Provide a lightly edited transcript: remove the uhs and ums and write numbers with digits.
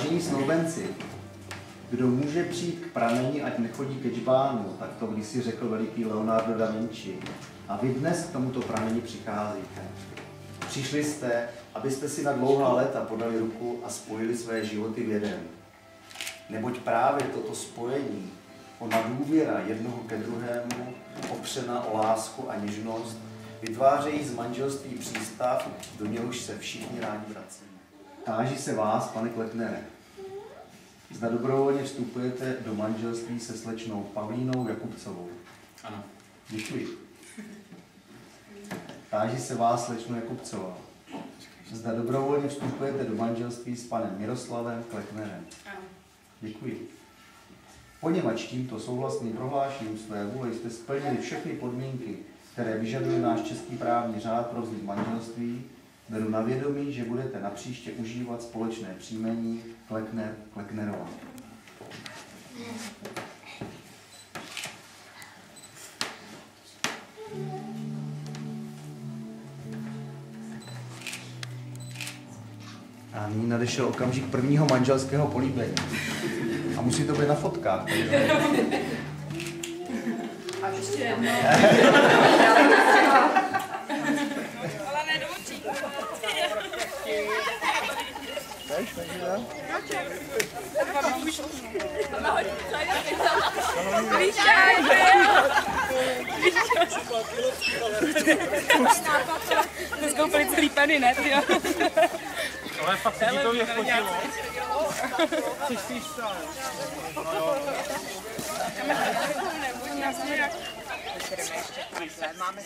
Vážení snoubenci, kdo může přijít k prameni, ať nechodí ke džbánu, tak to kdysi řekl veliký Leonardo da Vinci. A vy dnes k tomuto prameni přicházíte. Přišli jste, abyste si na dlouhá léta podali ruku a spojili své životy v jeden. Neboť právě toto spojení, ona důvěra jednoho ke druhému, opřená o lásku a něžnost, vytvářejí z manželství přístav, do něhož se všichni rádi vracíme. Táží se vás, pane Klecknere, zda dobrovolně vstupujete do manželství se slečnou Pavlínou Jakubcovou. Ano. Děkuji. Táží se vás, slečno Jakubcová, zda dobrovolně vstupujete do manželství s panem Miroslavem Klecknerem. Ano. Děkuji. Poněvadž tímto souhlasným prohlášením své vůle jste splnili všechny podmínky, které vyžaduje náš český právní řád pro vznik manželství, beru na vědomí, že budete napříště užívat společné příjmení Kleckner Klecknerová. A nyní nadešel okamžik prvního manželského políbení. A musí to být na fotkách. A ještě jedno. Ale ne do očí. Skoupili celý peny, ne? Ale fakt se ti to vyfotilo. Máme